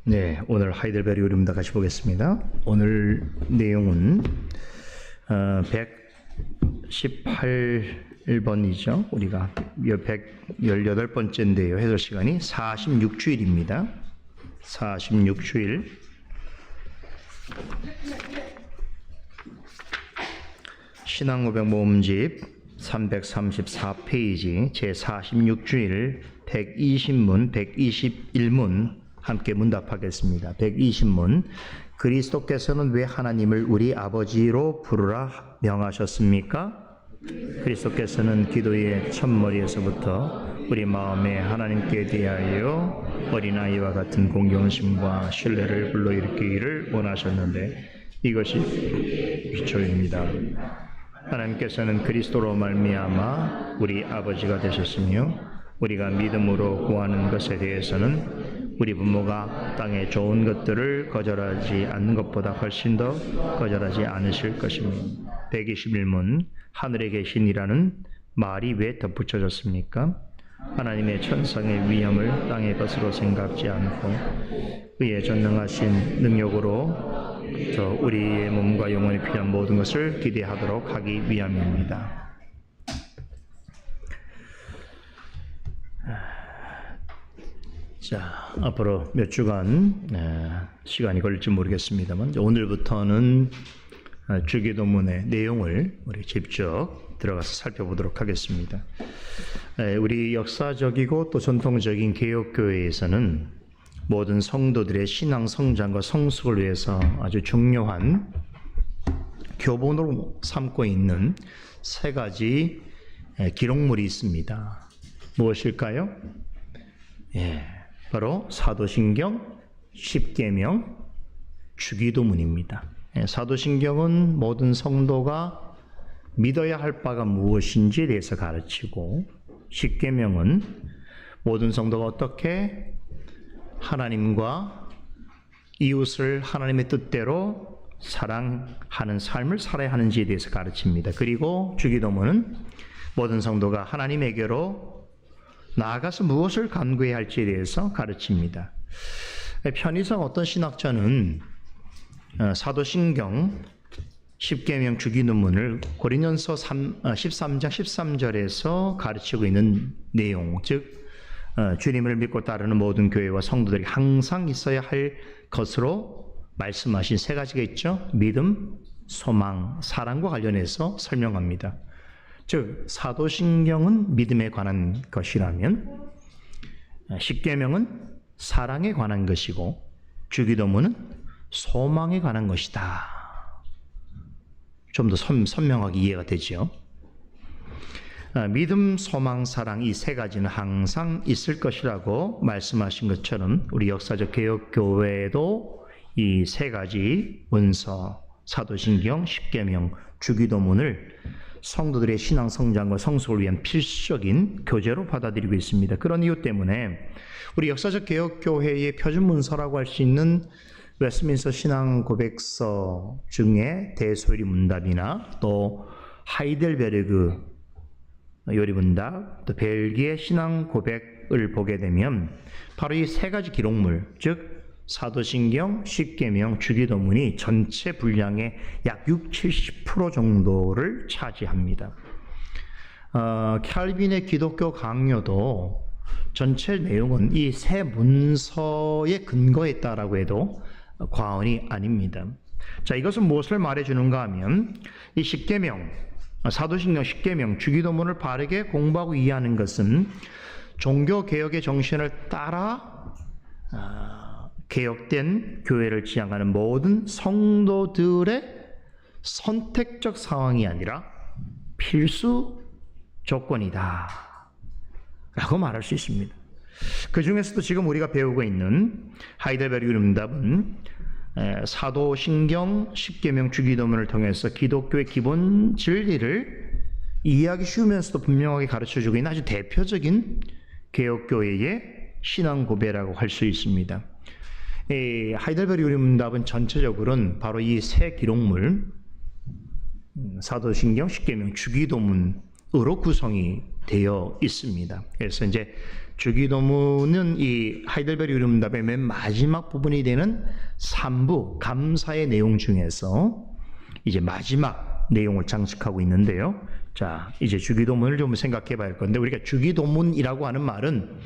네, 오늘 하이델베르 요리입니다. 같이 보겠습니다. 오늘 내용은 118번이죠. 우리가 118번째인데요. 해설 시간이 46주일입니다. 46주일. 신앙고백 모음집 334페이지 제46주일 120문, 121문 함께 문답하겠습니다. 120문. 그리스도께서는 왜 하나님을 우리 아버지로 부르라 명하셨습니까? 그리스도께서는 기도의 첫머리에서부터 우리 마음에 하나님께 대하여 어린아이와 같은 공경심과 신뢰를 불러일으키기를 원하셨는데 이것이 기초입니다. 하나님께서는 그리스도로 말미암아 우리 아버지가 되셨으며 우리가 믿음으로 구하는 것에 대해서는 우리 부모가 땅의 좋은 것들을 거절하지 않는 것보다 훨씬 더 거절하지 않으실 것입니다. 121문. 하늘에 계신이라는 말이 왜 덧붙여졌습니까? 하나님의 천상의 위엄을 땅의 것으로 생각지 않고 그의 전능하신 능력으로 우리의 몸과 영혼에 필요한 모든 것을 기대하도록 하기 위함입니다. 자, 앞으로 몇 주간 시간이 걸릴지 모르겠습니다만 오늘부터는 주기도문의 내용을 우리 직접 들어가서 살펴보도록 하겠습니다. 우리 역사적이고 또 전통적인 개혁교회에서는 모든 성도들의 신앙 성장과 성숙을 위해서 아주 중요한 교본으로 삼고 있는 세 가지 기록물이 있습니다. 무엇일까요? 바로 사도신경, 십계명, 주기도문입니다. 사도신경은 모든 성도가 믿어야 할 바가 무엇인지에 대해서 가르치고, 십계명은 모든 성도가 어떻게 하나님과 이웃을 하나님의 뜻대로 사랑하는 삶을 살아야 하는지에 대해서 가르칩니다. 그리고 주기도문은 모든 성도가 하나님에게로 나아가서 무엇을 간구해야 할지에 대해서 가르칩니다. 편의상 어떤 신학자는 사도신경, 십계명, 주기도문을 고린전서 13장 13절에서 가르치고 있는 내용, 즉 주님을 믿고 따르는 모든 교회와 성도들이 항상 있어야 할 것으로 말씀하신 세 가지가 있죠. 믿음, 소망, 사랑과 관련해서 설명합니다. 즉 사도신경은 믿음에 관한 것이라면 십계명은 사랑에 관한 것이고 주기도문은 소망에 관한 것이다. 좀 더 선명하게 이해가 되죠. 믿음, 소망, 사랑 이 세 가지는 항상 있을 것이라고 말씀하신 것처럼 우리 역사적 개혁교회도 이 세 가지 문서 사도신경, 십계명, 주기도문을 성도들의 신앙 성장과 성숙을 위한 필수적인 교재로 받아들이고 있습니다. 그런 이유 때문에 우리 역사적 개혁교회의 표준 문서라고 할 수 있는 웨스트민스터 신앙 고백서 중에 대소요리 문답이나 또 하이델베르그 요리 문답, 또 벨기에 신앙 고백을 보게 되면 바로 이 세 가지 기록물, 즉 사도신경, 십계명, 주기도문이 전체 분량의 약 60-70% 정도를 차지합니다. 캘빈의 기독교 강요도 전체 내용은 이 세 문서에 근거했다라고 해도 과언이 아닙니다. 자, 이것은 무엇을 말해주는가 하면 이 십계명, 사도신경, 십계명, 주기도문을 바르게 공부하고 이해하는 것은 종교개혁의 정신을 따라 개혁된 교회를 지향하는 모든 성도들의 선택적 상황이 아니라 필수 조건이다 라고 말할 수 있습니다. 그 중에서도 지금 우리가 배우고 있는 하이델베르그 문답은 사도신경, 십계명, 주기도문을 통해서 기독교의 기본 진리를 이해하기 쉬우면서도 분명하게 가르쳐주고 있는 아주 대표적인 개혁교회의 신앙 고백이라고 할 수 있습니다. 하이델베르그 문답은 전체적으로는 바로 이 세 기록물 사도신경, 십계명, 주기도문으로 구성이 되어 있습니다. 그래서 이제 주기도문은 이 하이델베르 유리문답의 맨 마지막 부분이 되는 3부 감사의 내용 중에서 이제 마지막 내용을 장식하고 있는데요. 자, 이제 주기도문을 좀 생각해 봐야 할 건데, 우리가 주기도문이라고 하는 말은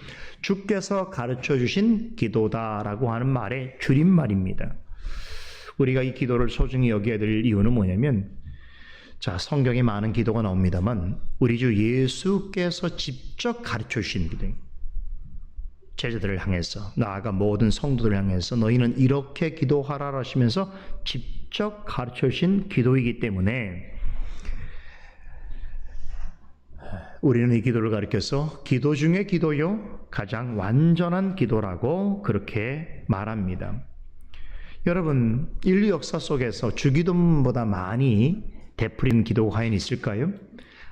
주께서 가르쳐 주신 기도다라고 하는 말의 줄임말입니다. 우리가 이 기도를 소중히 여겨야 될 이유는 뭐냐면, 자, 성경에 많은 기도가 나옵니다만 우리 주 예수께서 직접 가르쳐 주신 기도예요. 제자들을 향해서, 나아가 모든 성도들을 향해서 너희는 이렇게 기도하라 하시면서 직접 가르쳐 주신 기도이기 때문에 우리는 이 기도를 가르쳐서 기도 중에 기도요 가장 완전한 기도라고 그렇게 말합니다. 여러분, 인류 역사 속에서 주기도문보다 많이 되풀이된 기도가 과연 있을까요?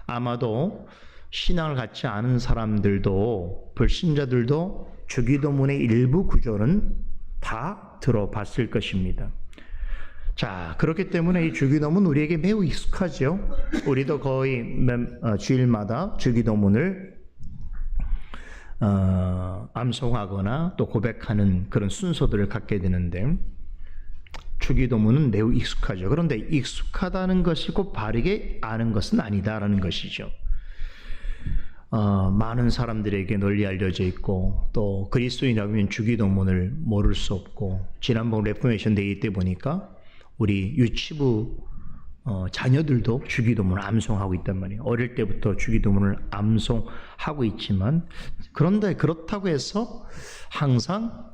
아마도 신앙을 갖지 않은 사람들도, 불신자들도 주기도문의 일부 구절은 다 들어봤을 것입니다. 자, 그렇기 때문에 이 주기도문 우리에게 매우 익숙하죠. 우리도 거의 주일마다 주기도문을 암송하거나 또 고백하는 그런 순서들을 갖게 되는데, 주기도문은 매우 익숙하죠. 그런데 익숙하다는 것이 꼭 바르게 아는 것은 아니다라는 것이죠. 많은 사람들에게 널리 알려져 있고, 또 그리스도인이라면 주기도문을 모를 수 없고, 지난번 레포메이션 데이 때 보니까 우리 유치부 자녀들도 주기도문을 암송하고 있단 말이에요. 어릴 때부터 주기도문을 암송하고 있지만, 그런데 그렇다고 해서 항상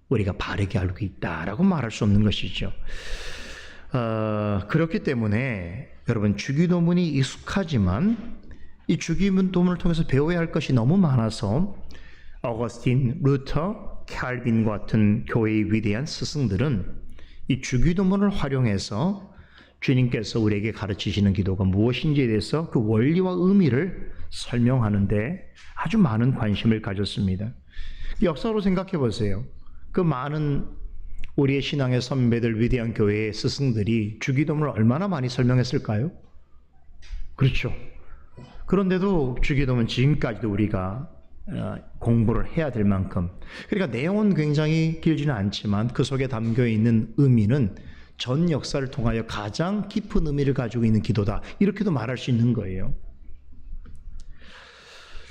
우리가 바르게 알고 있다라고 말할 수 없는 것이죠. 그렇기 때문에 여러분, 주기도문이 익숙하지만 이 주기도문을 통해서 배워야 할 것이 너무 많아서 어거스틴, 루터, 칼빈 같은 교회의 위대한 스승들은 이 주기도문을 활용해서 주님께서 우리에게 가르치시는 기도가 무엇인지에 대해서 그 원리와 의미를 설명하는데 아주 많은 관심을 가졌습니다. 역사로 생각해 보세요. 그 많은 우리의 신앙의 선배들, 위대한 교회의 스승들이 주기도문을 얼마나 많이 설명했을까요? 그렇죠. 그런데도 주기도문 지금까지도 우리가 공부를 해야 될 만큼, 그러니까 내용은 굉장히 길지는 않지만 그 속에 담겨 있는 의미는 전 역사를 통하여 가장 깊은 의미를 가지고 있는 기도다, 이렇게도 말할 수 있는 거예요.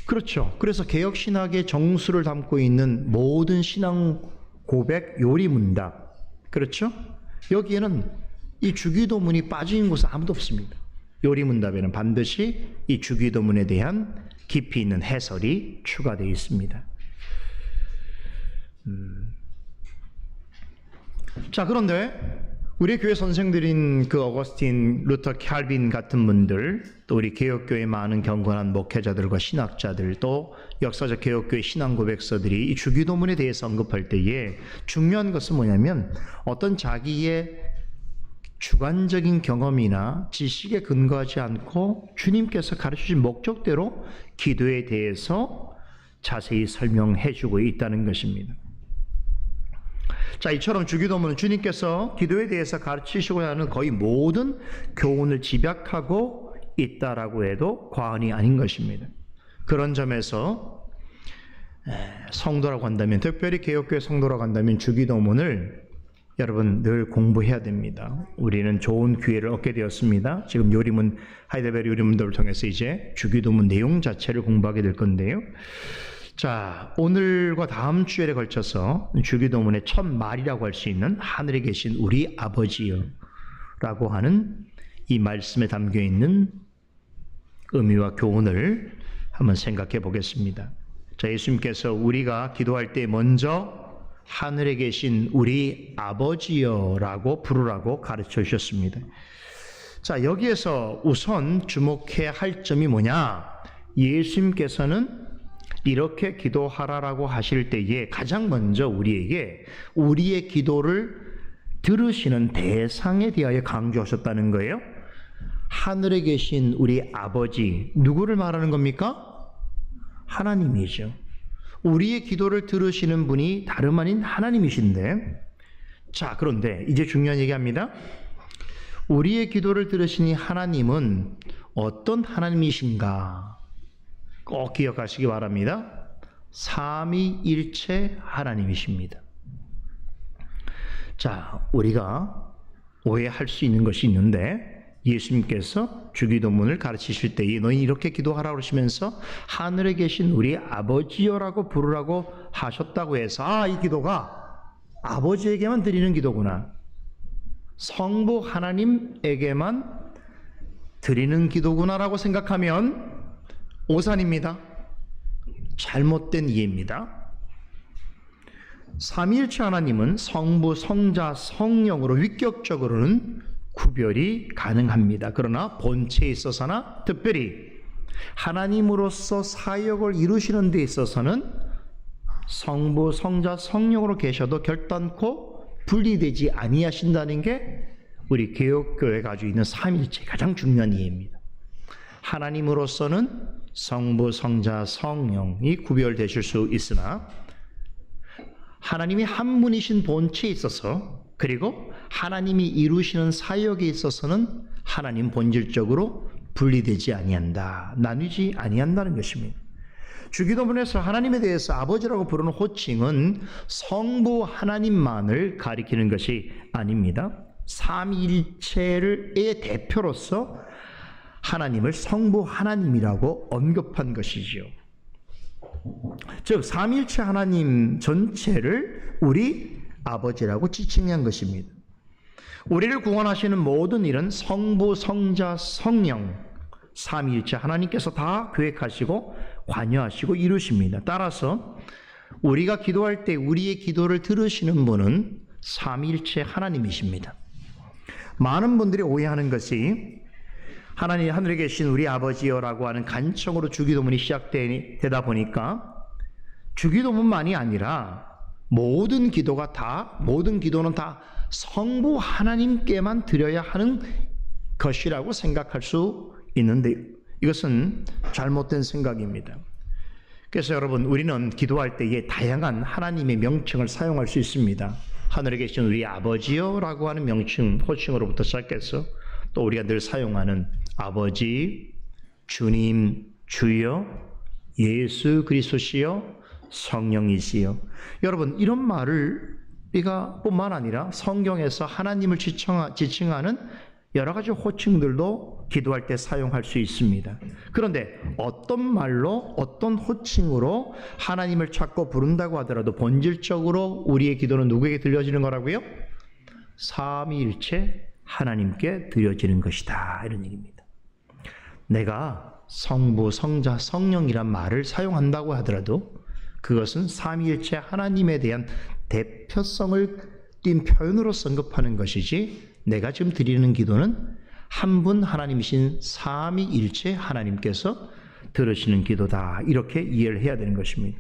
그렇죠. 그래서 개혁신학의 정수를 담고 있는 모든 신앙 고백, 요리문답, 그렇죠? 여기에는 이 주기도문이 빠진 곳은 아무도 없습니다. 요리문답에는 반드시 이 주기도문에 대한 깊이 있는 해설이 추가되어 있습니다. 자, 그런데 우리 교회 선생들인 그 어거스틴, 루터, 칼빈 같은 분들, 또 우리 개혁교회 많은 경건한 목회자들과 신학자들, 또 역사적 개혁교회 신앙 고백서들이 이 주기도문에 대해서 언급할 때에 중요한 것은 뭐냐면, 어떤 자기의 주관적인 경험이나 지식에 근거하지 않고 주님께서 가르치신 목적대로 기도에 대해서 자세히 설명해 주고 있다는 것입니다. 자, 이처럼 주기도문은 주님께서 기도에 대해서 가르치시고자 하는 거의 모든 교훈을 집약하고 있다라고 해도 과언이 아닌 것입니다. 그런 점에서 성도라고 한다면, 특별히 개혁교회 성도라고 한다면 주기도문을 여러분 늘 공부해야 됩니다. 우리는 좋은 기회를 얻게 되었습니다. 지금 요리문, 하이델베르 요리문답을 통해서 이제 주기도문 내용 자체를 공부하게 될 건데요. 자, 오늘과 다음 주일에 걸쳐서 주기도문의 첫 말이라고 할 수 있는 하늘에 계신 우리 아버지여 라고 하는 이 말씀에 담겨 있는 의미와 교훈을 한번 생각해 보겠습니다. 자, 예수님께서 우리가 기도할 때 먼저 하늘에 계신 우리 아버지여 라고 부르라고 가르쳐 주셨습니다. 자, 여기에서 우선 주목해야 할 점이 뭐냐? 예수님께서는 이렇게 기도하라라고 하실 때에 가장 먼저 우리에게 우리의 기도를 들으시는 대상에 대하여 강조하셨다는 거예요. 하늘에 계신 우리 아버지, 누구를 말하는 겁니까? 하나님이죠. 우리의 기도를 들으시는 분이 다름 아닌 하나님이신데, 자, 그런데 이제 중요한 얘기합니다. 우리의 기도를 들으시니 하나님은 어떤 하나님이신가? 꼭 기억하시기 바랍니다. 삼위일체 하나님이십니다. 자, 우리가 오해할 수 있는 것이 있는데 예수님께서 주기도문을 가르치실 때에 너희 이렇게 기도하라고 하시면서 하늘에 계신 우리 아버지여라고 부르라고 하셨다고 해서 이 기도가 아버지에게만 드리는 기도구나, 성부 하나님에게만 드리는 기도구나라고 생각하면 오산입니다. 잘못된 이해입니다. 삼위일체 하나님은 성부, 성자, 성령으로 위격적으로는 구별이 가능합니다. 그러나 본체에 있어서나 특별히 하나님으로서 사역을 이루시는 데 있어서는 성부, 성자, 성령으로 계셔도 결단코 분리되지 아니하신다는 게 우리 개혁교회가 가지고 있는 삼위일체의 가장 중요한 이해입니다. 하나님으로서는 성부, 성자, 성령이 구별되실 수 있으나 하나님이 한 분이신 본체에 있어서 그리고 하나님이 이루시는 사역에 있어서는 하나님 본질적으로 분리되지 아니한다, 나뉘지 아니한다는 것입니다. 주기도문에서 하나님에 대해서 아버지라고 부르는 호칭은 성부 하나님만을 가리키는 것이 아닙니다. 삼위일체의 대표로서 하나님을 성부 하나님이라고 언급한 것이지요. 즉 삼위일체 하나님 전체를 우리 아버지라고 지칭한 것입니다. 우리를 구원하시는 모든 일은 성부, 성자, 성령 삼위일체 하나님께서 다 계획하시고 관여하시고 이루십니다. 따라서 우리가 기도할 때 우리의 기도를 들으시는 분은 삼위일체 하나님이십니다. 많은 분들이 오해하는 것이 하나님 하늘에 계신 우리 아버지여라고 하는 간청으로 주기도문이 시작되다 보니까 주기도문만이 아니라 모든 기도는 다 성부 하나님께만 드려야 하는 것이라고 생각할 수 있는데 이것은 잘못된 생각입니다. 그래서 여러분, 우리는 기도할 때에 다양한 하나님의 명칭을 사용할 수 있습니다. 하늘에 계신 우리 아버지여라고 하는 명칭, 호칭으로부터 시작해서 또 우리가 늘 사용하는 아버지, 주님, 주여, 예수 그리스도시여, 성령이시여. 여러분, 이런 말을 우리가 뿐만 아니라 성경에서 하나님을 지칭하는 여러 가지 호칭들도 기도할 때 사용할 수 있습니다. 그런데 어떤 말로 어떤 호칭으로 하나님을 찾고 부른다고 하더라도 본질적으로 우리의 기도는 누구에게 들려지는 거라고요? 삼위일체 하나님께 드려지는 것이다, 이런 얘기입니다. 내가 성부, 성자, 성령이란 말을 사용한다고 하더라도 그것은 삼위일체 하나님에 대한 대표성을 띈 표현으로 언급하는 것이지 내가 지금 드리는 기도는 한 분 하나님이신 삼위일체 하나님께서 들으시는 기도다, 이렇게 이해를 해야 되는 것입니다.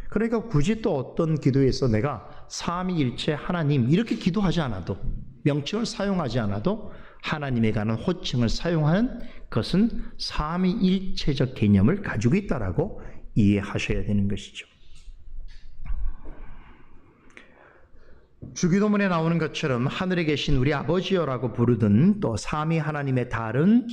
그러니까 굳이 또 어떤 기도에서 내가 삼위일체 하나님 이렇게 기도하지 않아도, 명칭을 사용하지 않아도 하나님에 관한 호칭을 사용하는 것은 삼위일체적 개념을 가지고 있다라고 이해하셔야 되는 것이죠. 주기도문에 나오는 것처럼 하늘에 계신 우리 아버지여라고 부르든 또 삼위 하나님의 다른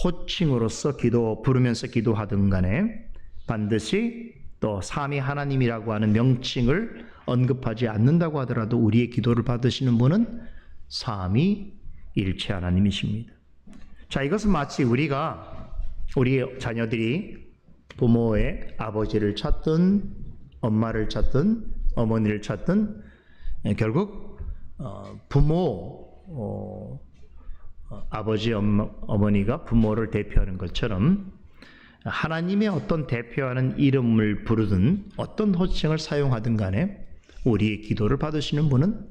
호칭으로서 부르면서 기도하든 간에 반드시 또 삼위 하나님이라고 하는 명칭을 언급하지 않는다고 하더라도 우리의 기도를 받으시는 분은 삼위일체 하나님이십니다. 자, 이것은 마치 우리 자녀들이 부모의 아버지를 찾든 엄마를 찾든 어머니를 찾든 결국 아버지, 어머니가 부모를 대표하는 것처럼 하나님의 어떤 대표하는 이름을 부르든 어떤 호칭을 사용하든 간에 우리의 기도를 받으시는 분은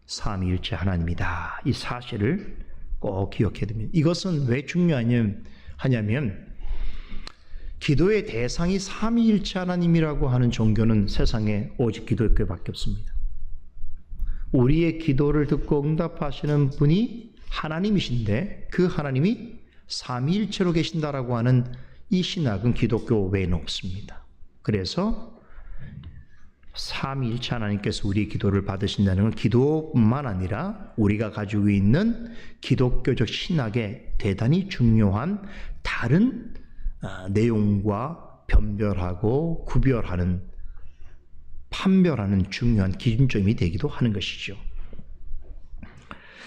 삼위일체 하나님이다, 이 사실을 꼭 기억해야 됩니다. 이것은 왜 중요하냐면 기도의 대상이 삼위일체 하나님이라고 하는 종교는 세상에 오직 기독교밖에 없습니다. 우리의 기도를 듣고 응답하시는 분이 하나님이신데 그 하나님이 삼위일체로 계신다라고 하는 이 신학은 기독교 외에는 없습니다. 그래서 삼위일체 하나님께서 우리의 기도를 받으신다는 건 기도뿐만 아니라 우리가 가지고 있는 기독교적 신학의 대단히 중요한 다른 내용과 변별하고 구별하는, 판별하는 중요한 기준점이 되기도 하는 것이죠.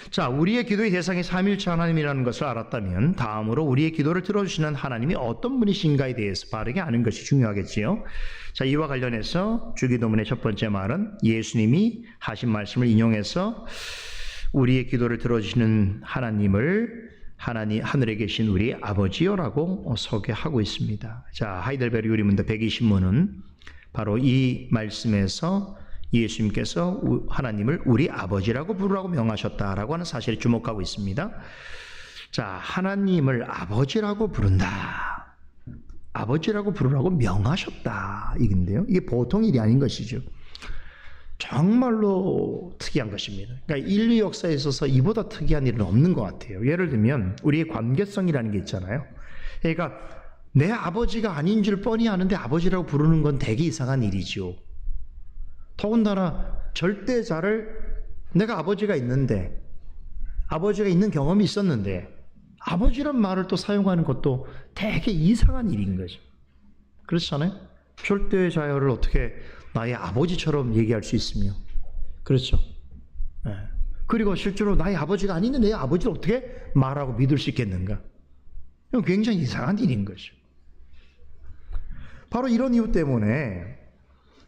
자, 우리의 기도의 대상이 삼위일체 하나님이라는 것을 알았다면 다음으로 우리의 기도를 들어주시는 하나님이 어떤 분이신가에 대해서 바르게 아는 것이 중요하겠지요. 자, 이와 관련해서 주기도문의 첫 번째 말은 예수님이 하신 말씀을 인용해서 우리의 기도를 들어주시는 하나님을 하늘에 계신 우리 아버지요라고 소개하고 있습니다. 자, 하이델베르 유리문답 120문은 바로 이 말씀에서 예수님께서 하나님을 우리 아버지라고 부르라고 명하셨다라고 하는 사실에 주목하고 있습니다. 자, 하나님을 아버지라고 부른다. 아버지라고 부르라고 명하셨다. 이건데요. 이게 보통 일이 아닌 것이죠. 정말로 특이한 것입니다. 그러니까 인류 역사에 있어서 이보다 특이한 일은 없는 것 같아요. 예를 들면 우리의 관계성이라는 게 있잖아요. 그러니까 내 아버지가 아닌 줄 뻔히 아는데 아버지라고 부르는 건 되게 이상한 일이죠. 더군다나 절대자를 내가 아버지가 있는데, 아버지가 있는 경험이 있었는데 아버지란 말을 또 사용하는 것도 되게 이상한 일인 거죠. 그렇잖아요. 절대자를 어떻게 나의 아버지처럼 얘기할 수 있으며, 그렇죠. 네. 그리고 실제로 나의 아버지가 아닌데 내 아버지를 어떻게 말하고 믿을 수 있겠는가? 이건 굉장히 이상한 일인 거죠. 바로 이런 이유 때문에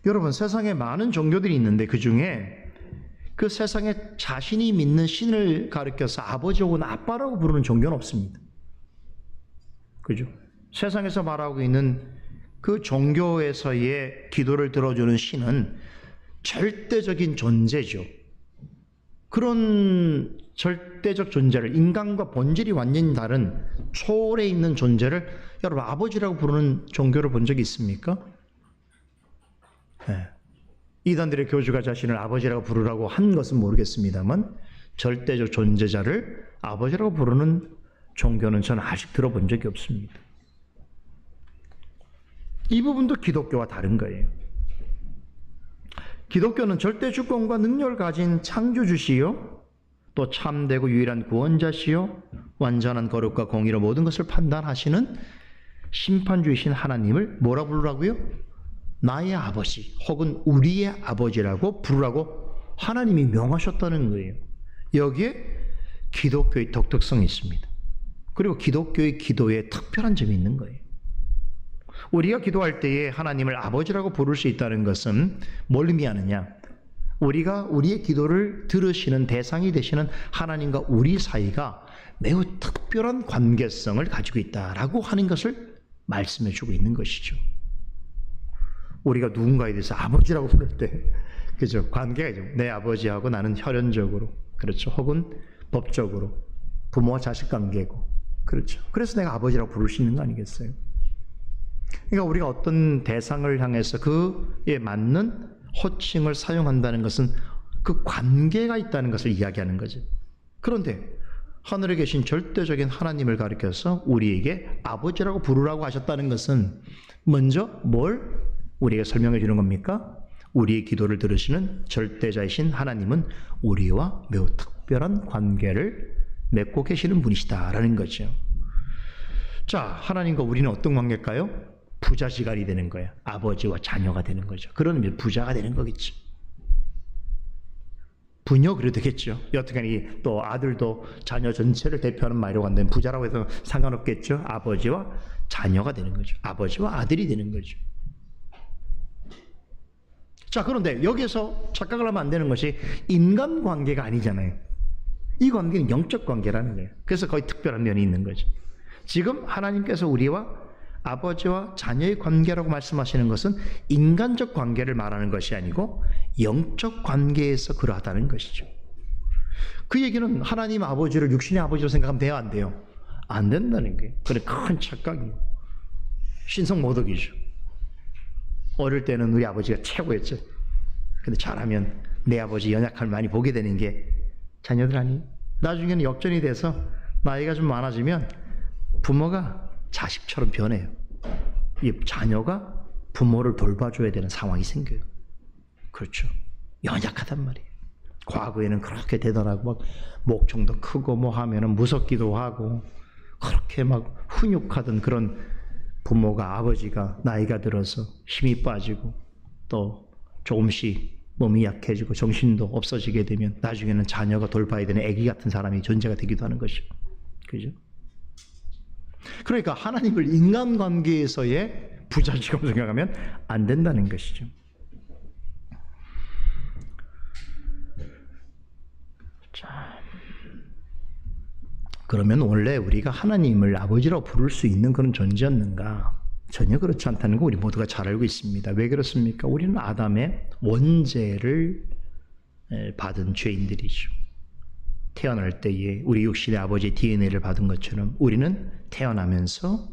여러분, 세상에 많은 종교들이 있는데 그 중에 그 세상에 자신이 믿는 신을 가리켜서 아버지 혹은 아빠라고 부르는 종교는 없습니다. 그죠? 세상에서 말하고 있는 그 종교에서의 기도를 들어주는 신은 절대적인 존재죠. 그런 절대적 존재를, 인간과 본질이 완전히 다른 초월에 있는 존재를 여러분 아버지라고 부르는 종교를 본 적이 있습니까? 네. 이단들의 교주가 자신을 아버지라고 부르라고 한 것은 모르겠습니다만 절대적 존재자를 아버지라고 부르는 종교는 저는 아직 들어본 적이 없습니다. 이 부분도 기독교와 다른 거예요. 기독교는 절대 주권과 능력을 가진 창조주시요, 또 참되고 유일한 구원자시요, 완전한 거룩과 공의로 모든 것을 판단하시는 심판주이신 하나님을 뭐라 부르라고요? 나의 아버지 혹은 우리의 아버지라고 부르라고 하나님이 명하셨다는 거예요. 여기에 기독교의 독특성이 있습니다. 그리고 기독교의 기도에 특별한 점이 있는 거예요. 우리가 기도할 때에 하나님을 아버지라고 부를 수 있다는 것은 뭘 의미하느냐? 우리가 우리의 기도를 들으시는 대상이 되시는 하나님과 우리 사이가 매우 특별한 관계성을 가지고 있다라고 하는 것을 말씀해 주고 있는 것이죠. 우리가 누군가에 대해서 아버지라고 부를 때, 그죠? 관계가 있죠. 내 아버지하고 나는 혈연적으로, 그렇죠? 혹은 법적으로 부모와 자식 관계고, 그렇죠? 그래서 내가 아버지라고 부를 수 있는 거 아니겠어요? 그러니까 우리가 어떤 대상을 향해서 그에 맞는 호칭을 사용한다는 것은 그 관계가 있다는 것을 이야기하는 거죠. 그런데 하늘에 계신 절대적인 하나님을 가리켜서 우리에게 아버지라고 부르라고 하셨다는 것은 먼저 뭘 우리에게 설명해 주는 겁니까? 우리의 기도를 들으시는 절대자이신 하나님은 우리와 매우 특별한 관계를 맺고 계시는 분이시다라는 거죠. 자, 하나님과 우리는 어떤 관계일까요? 부자지간이 되는 거예요. 아버지와 자녀가 되는 거죠. 그러면 부자가 되는 거겠죠. 부녀 그래도 되겠죠. 여튼간에 또 아들도 자녀 전체를 대표하는 말이라고 한다면 부자라고 해서 상관없겠죠. 아버지와 자녀가 되는 거죠. 아버지와 아들이 되는 거죠. 자, 그런데 여기서 착각을 하면 안 되는 것이 인간관계가 아니잖아요. 이 관계는 영적 관계라는 거예요. 그래서 거의 특별한 면이 있는 거죠. 지금 하나님께서 우리와 아버지와 자녀의 관계라고 말씀하시는 것은 인간적 관계를 말하는 것이 아니고 영적 관계에서 그러하다는 것이죠. 그 얘기는 하나님 아버지를 육신의 아버지로 생각하면 돼요, 안 돼요? 안 된다는 거예요. 그래, 큰 착각이에요. 신성모독이죠. 어릴 때는 우리 아버지가 최고였죠. 근데 잘하면 내 아버지 연약함을 많이 보게 되는 게 자녀들 아니에요? 나중에는 역전이 돼서 나이가 좀 많아지면 부모가 자식처럼 변해요. 이 자녀가 부모를 돌봐줘야 되는 상황이 생겨요. 그렇죠. 연약하단 말이에요. 과거에는 그렇게 대단하고 막 목청도 크고 뭐 하면은 무섭기도 하고 그렇게 막 훈육하던 그런 부모가 아버지가 나이가 들어서 힘이 빠지고 또 조금씩 몸이 약해지고 정신도 없어지게 되면 나중에는 자녀가 돌봐야 되는 아기 같은 사람이 존재가 되기도 하는 것이죠. 그죠? 그러니까 하나님을 인간관계에서의 부자지금 생각하면 안 된다는 것이죠. 자, 그러면 원래 우리가 하나님을 아버지라고 부를 수 있는 그런 존재였는가? 전혀 그렇지 않다는 거 우리 모두가 잘 알고 있습니다. 왜 그렇습니까? 우리는 아담의 원죄를 받은 죄인들이죠. 태어날 때에 우리 육신의 아버지의 DNA를 받은 것처럼 우리는 태어나면서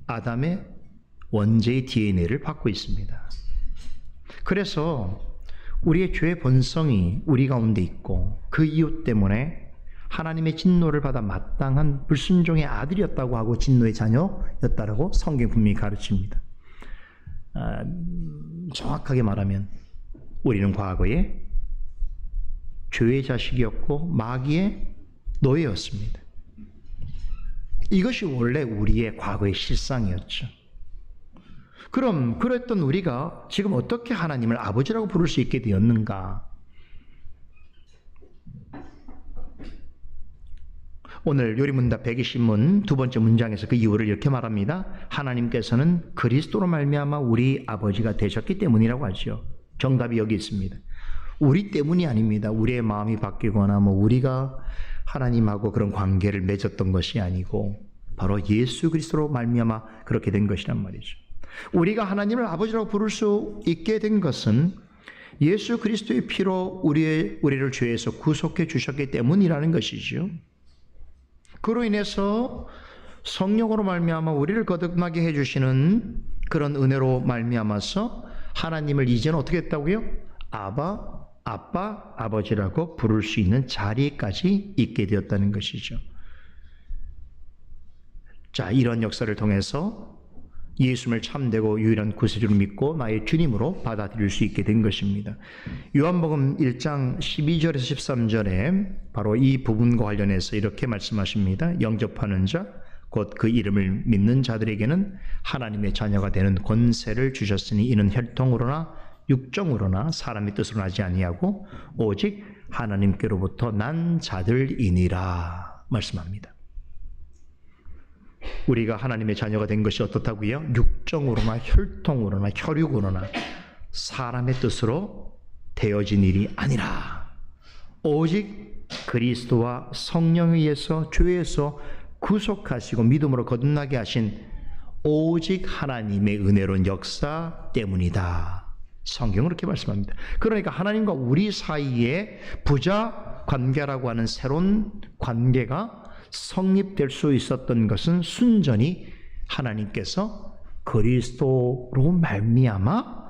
아담의 원죄의 DNA를 받고 있습니다. 그래서 우리의 죄의 본성이 우리 가운데 있고 그 이유 때문에 하나님의 진노를 받아 마땅한 불순종의 아들이었다고 하고 진노의 자녀였다라고 성경 분명히 가르칩니다. 정확하게 말하면 우리는 과거에 죄의 자식이었고 마귀의 노예였습니다. 이것이 원래 우리의 과거의 실상이었죠. 그럼 그랬던 우리가 지금 어떻게 하나님을 아버지라고 부를 수 있게 되었는가? 오늘 요리문답 120문 두 번째 문장에서 그 이유를 이렇게 말합니다. 하나님께서는 그리스도로 말미암아 우리 아버지가 되셨기 때문이라고 하죠. 정답이 여기 있습니다. 우리 때문이 아닙니다. 우리의 마음이 바뀌거나 우리가 하나님하고 그런 관계를 맺었던 것이 아니고 바로 예수 그리스도로 말미암아 그렇게 된 것이란 말이죠. 우리가 하나님을 아버지라고 부를 수 있게 된 것은 예수 그리스도의 피로 우리를 죄에서 구속해 주셨기 때문이라는 것이죠. 그로 인해서 성령으로 말미암아 우리를 거듭나게 해주시는 그런 은혜로 말미암아서 하나님을 이제는 어떻게 했다고요? 아빠, 아버지라고 부를 수 있는 자리까지 있게 되었다는 것이죠. 자, 이런 역사를 통해서 예수님을 참되고 유일한 구세주를 믿고 나의 주님으로 받아들일 수 있게 된 것입니다. 요한복음 1장 12절에서 13절에 바로 이 부분과 관련해서 이렇게 말씀하십니다. 영접하는 자, 곧 그 이름을 믿는 자들에게는 하나님의 자녀가 되는 권세를 주셨으니 이는 혈통으로나 육정으로나 사람의 뜻으로 나지 아니하고 오직 하나님께로부터 난 자들이니라 말씀합니다. 우리가 하나님의 자녀가 된 것이 어떻다고요? 육정으로나 혈통으로나 혈육으로나 사람의 뜻으로 되어진 일이 아니라 오직 그리스도와 성령에 의해서 죄에서 구속하시고 믿음으로 거듭나게 하신 오직 하나님의 은혜로운 역사 때문이다. 성경은 그렇게 말씀합니다. 그러니까 하나님과 우리 사이에 부자 관계라고 하는 새로운 관계가 성립될 수 있었던 것은 순전히 하나님께서 그리스도로 말미암아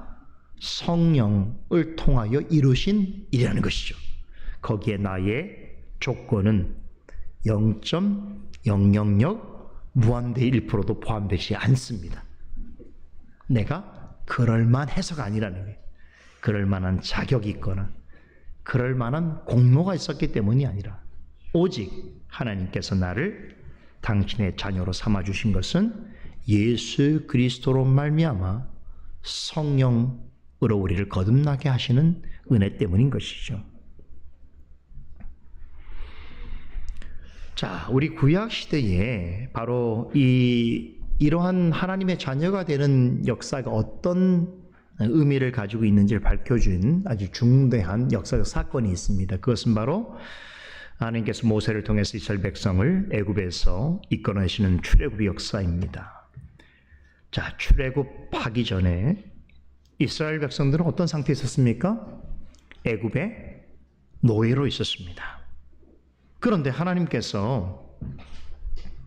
성령을 통하여 이루신 일이라는 것이죠. 거기에 나의 조건은 0.000 무한대 1%도 포함되지 않습니다. 내가 그럴만해서가 아니라는 거예요. 그럴만한 자격이 있거나 그럴만한 공로가 있었기 때문이 아니라 오직 하나님께서 나를 당신의 자녀로 삼아주신 것은 예수 그리스도로 말미암아 성령으로 우리를 거듭나게 하시는 은혜 때문인 것이죠. 자, 우리 구약 시대에 바로 이러한 하나님의 자녀가 되는 역사가 어떤 의미를 가지고 있는지를 밝혀준 아주 중대한 역사적 사건이 있습니다. 그것은 바로 하나님께서 모세를 통해서 이스라엘 백성을 애굽에서 이끌어내시는 출애굽의 역사입니다. 자, 출애굽하기 전에 이스라엘 백성들은 어떤 상태에 있었습니까? 애굽의 노예로 있었습니다. 그런데 하나님께서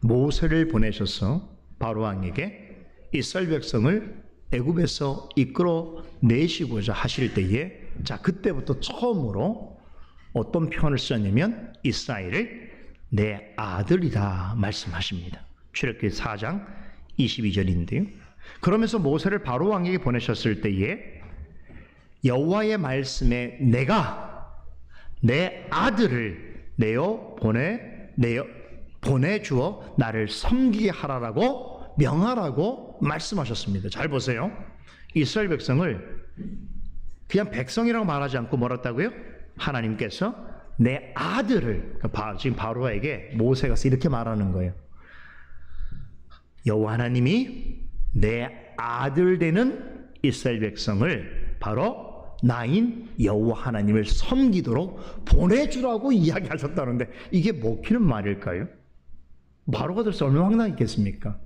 모세를 보내셔서 바로 왕에게 이스라엘 백성을 애굽에서 이끌어내시고자 하실 때에 자, 그때부터 처음으로 어떤 표현을 썼냐면 이스라엘을 내 아들이다 말씀하십니다. 출애굽기 4장 22절인데요. 그러면서 모세를 바로 왕에게 보내셨을 때에 여호와의 말씀에 내가 내 아들을 보내주어 나를 섬기게 하라라고 명하라고 말씀하셨습니다. 잘 보세요. 이스라엘 백성을 그냥 백성이라고 말하지 않고 뭐라 했다고요? 하나님께서 내 아들을, 지금 바로에게 모세가 이렇게 말하는 거예요. 여호와 하나님이 내 아들 되는 이스라엘 백성을 바로 나인 여호와 하나님을 섬기도록 보내주라고 이야기하셨다는데 이게 먹히는 말일까요? 바로가 들어서 얼마나 황당했겠습니까?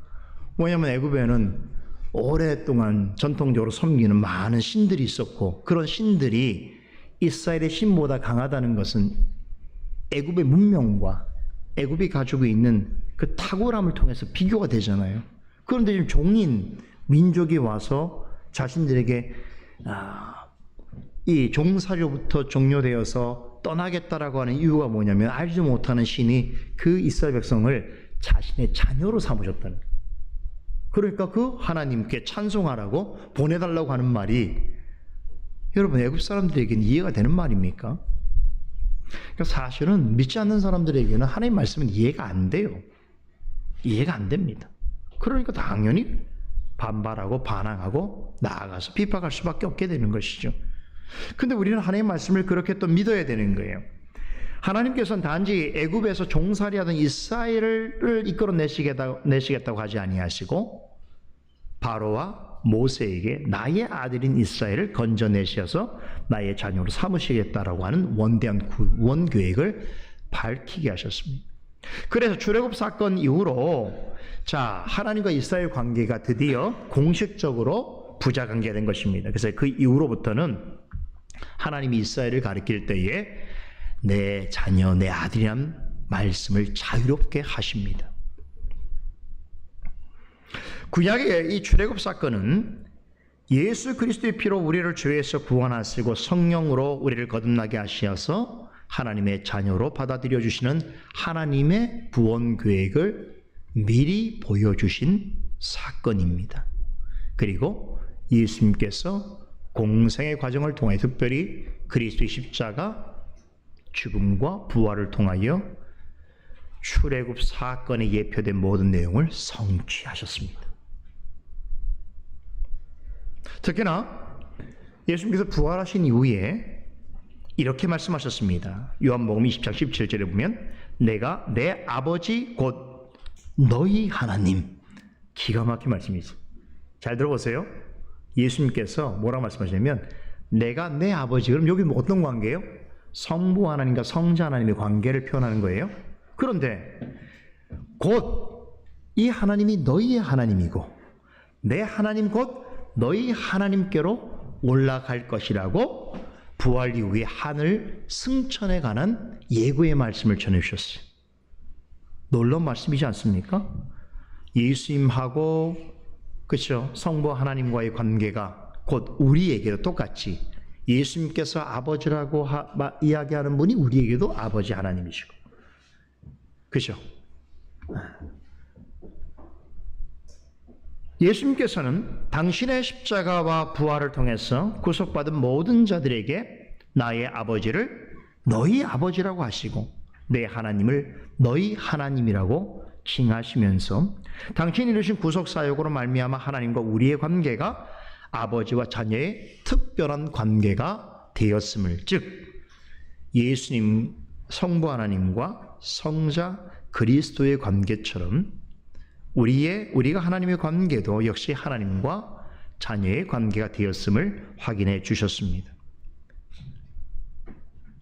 왜냐하면 애굽에는 오랫동안 전통적으로 섬기는 많은 신들이 있었고 그런 신들이 이스라엘의 신보다 강하다는 것은 애굽의 문명과 애굽이 가지고 있는 그 탁월함을 통해서 비교가 되잖아요. 그런데 지금 종인 민족이 와서 자신들에게 이 종사료부터 종료되어서 떠나겠다라고 하는 이유가 뭐냐면 알지 못하는 신이 그 이스라엘 백성을 자신의 자녀로 삼으셨다는 거예요. 그러니까 그 하나님께 찬송하라고 보내달라고 하는 말이 여러분 애굽 사람들에게는 이해가 되는 말입니까? 그러니까 사실은 믿지 않는 사람들에게는 하나님 말씀은 이해가 안 돼요. 이해가 안 됩니다. 그러니까 당연히 반발하고 반항하고 나아가서 비판할 수밖에 없게 되는 것이죠. 근데 우리는 하나님의 말씀을 그렇게 또 믿어야 되는 거예요. 하나님께서는 단지 애굽에서 종살이하던 이스라엘을 이끌어내시겠다고 하지 아니하시고 바로와 모세에게 나의 아들인 이스라엘을 건져내셔서 나의 자녀로 삼으시겠다라고 하는 원대한 구원 계획을 밝히게 하셨습니다. 그래서 출애굽 사건 이후로 하나님과 이스라엘 관계가 드디어 공식적으로 부자 관계가 된 것입니다. 그래서 그 이후로부터는 하나님이 이스라엘을 가리킬 때에 내 자녀, 내 아들이란 말씀을 자유롭게 하십니다. 구약의 이 출애굽 사건은 예수 그리스도의 피로 우리를 죄에서 구원하시고 성령으로 우리를 거듭나게 하시어서 하나님의 자녀로 받아들여 주시는 하나님의 구원 계획을 미리 보여주신 사건입니다. 그리고 예수님께서 공생의 과정을 통해 특별히 그리스도의 십자가 죽음과 부활을 통하여 출애굽 사건에 예표된 모든 내용을 성취하셨습니다. 특히나 예수님께서 부활하신 이후에 이렇게 말씀하셨습니다. 요한복음 20장 17절에 보면 내가 내 아버지 곧 너희 하나님. 기가 막힌 말씀이죠. 잘 들어보세요. 예수님께서 뭐라고 말씀하시냐면 내가 내 아버지. 그럼 여기 어떤 관계예요? 성부 하나님과 성자 하나님의 관계를 표현하는 거예요. 그런데 곧 이 하나님이 너희의 하나님이고 내 하나님 곧 너희 하나님께로 올라갈 것이라고 부활 이후에 하늘 승천에 관한 예고의 말씀을 전해주셨어요. 놀라운 말씀이지 않습니까? 예수님하고 그렇죠, 성부 하나님과의 관계가 곧 우리에게도 똑같이 예수님께서 아버지라고 이야기하는 분이 우리에게도 아버지 하나님이시고 그렇죠? 예수님께서는 당신의 십자가와 부활을 통해서 구속받은 모든 자들에게 나의 아버지를 너희 아버지라고 하시고 내 하나님을 너희 하나님이라고 칭하시면서 당신이 이루신 구속사역으로 말미암아 하나님과 우리의 관계가 아버지와 자녀의 특별한 관계가 되었음을, 즉 예수님 성부 하나님과 성자 그리스도의 관계처럼 우리가 하나님의 관계도 역시 하나님과 자녀의 관계가 되었음을 확인해 주셨습니다.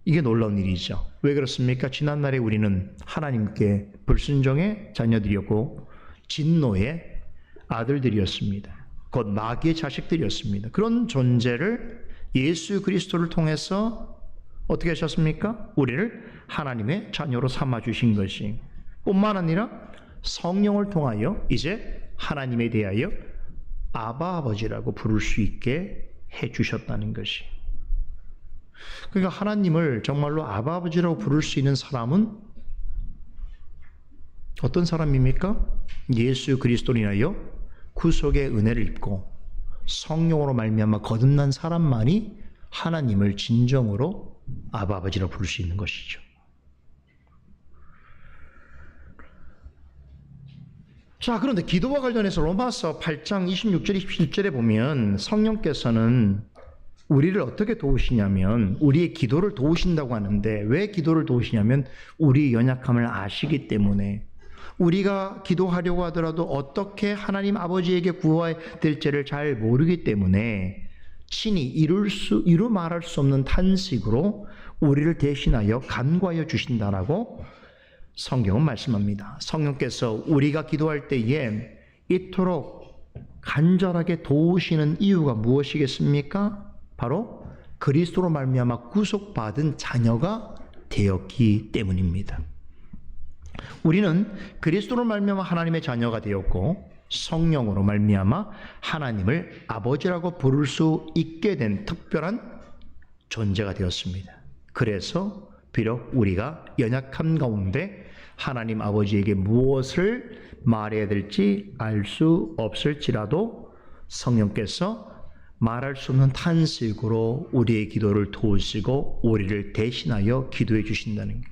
이게 놀라운 일이죠. 왜 그렇습니까? 지난날에 우리는 하나님께 불순종의 자녀들이었고 진노의 아들들이었습니다. 곧 마귀의 자식들이었습니다. 그런 존재를 예수 그리스도를 통해서 어떻게 하셨습니까? 우리를 하나님의 자녀로 삼아주신 것이 뿐만 아니라 성령을 통하여 이제 하나님에 대하여 아바 아버지라고 부를 수 있게 해주셨다는 것이. 그러니까 하나님을 정말로 아바 아버지라고 부를 수 있는 사람은 어떤 사람입니까? 예수 그리스도로 인하여 구속의 은혜를 입고 성령으로 말미암아 거듭난 사람만이 하나님을 진정으로 아바 아버지라고 부를 수 있는 것이죠. 자, 그런데 기도와 관련해서 로마서 8장 26절 27절에 보면 성령께서는 우리를 어떻게 도우시냐면 우리의 기도를 도우신다고 하는데, 왜 기도를 도우시냐면 우리의 연약함을 아시기 때문에, 우리가 기도하려고 하더라도 어떻게 하나님 아버지에게 구해야 될지를 잘 모르기 때문에 친히 이루 말할 수 없는 탄식으로 우리를 대신하여 간구하여 주신다라고 성경은 말씀합니다. 성령께서 우리가 기도할 때에 이토록 간절하게 도우시는 이유가 무엇이겠습니까? 바로 그리스도로 말미암아 구속받은 자녀가 되었기 때문입니다. 우리는 그리스도로 말미암아 하나님의 자녀가 되었고 성령으로 말미암아 하나님을 아버지라고 부를 수 있게 된 특별한 존재가 되었습니다. 그래서 비록 우리가 연약함 가운데 하나님 아버지에게 무엇을 말해야 될지 알 수 없을지라도 성령께서 말할 수 없는 탄식으로 우리의 기도를 도우시고 우리를 대신하여 기도해 주신다는 것.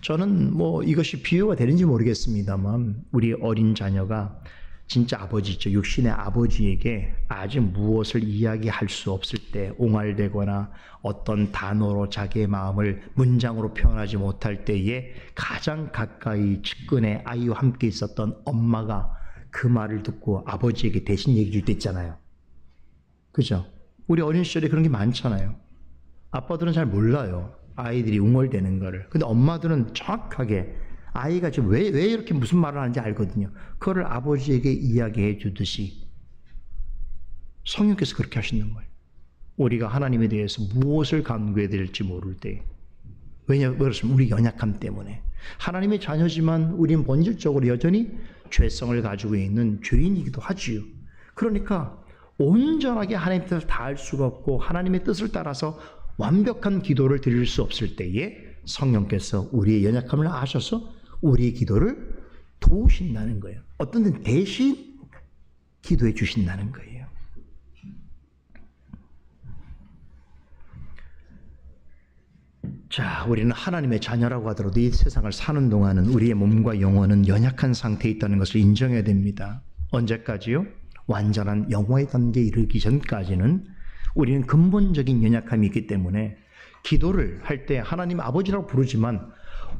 저는 이것이 비유가 되는지 모르겠습니다만 우리 어린 자녀가 진짜 아버지죠. 육신의 아버지에게 아직 무엇을 이야기할 수 없을 때, 옹알대거나 어떤 단어로 자기의 마음을 문장으로 표현하지 못할 때에 가장 가까이 측근에 아이와 함께 있었던 엄마가 그 말을 듣고 아버지에게 대신 얘기해 줄 때 있잖아요. 그죠? 우리 어린 시절에 그런 게 많잖아요. 아빠들은 잘 몰라요. 아이들이 웅얼대는 거를. 근데 엄마들은 정확하게 아이가 지금 왜 이렇게 무슨 말을 하는지 알거든요. 그거를 아버지에게 이야기해 주듯이 성령께서 그렇게 하시는 거예요. 우리가 하나님에 대해서 무엇을 간구해야 될지 모를 때. 왜냐하면 그렇습니다. 우리 연약함 때문에. 하나님의 자녀지만 우리는 본질적으로 여전히 죄성을 가지고 있는 죄인이기도 하지요. 그러니까 온전하게 하나님의 뜻을 다할 수가 없고 하나님의 뜻을 따라서 완벽한 기도를 드릴 수 없을 때에 성령께서 우리의 연약함을 아셔서 우리의 기도를 도우신다는 거예요. 어떤 데는 대신 기도해 주신다는 거예요. 자, 우리는 하나님의 자녀라고 하더라도 이 세상을 사는 동안은 우리의 몸과 영혼은 연약한 상태에 있다는 것을 인정해야 됩니다. 언제까지요? 완전한 영화의 단계에 이르기 전까지는 우리는 근본적인 연약함이 있기 때문에 기도를 할 때 하나님 아버지라고 부르지만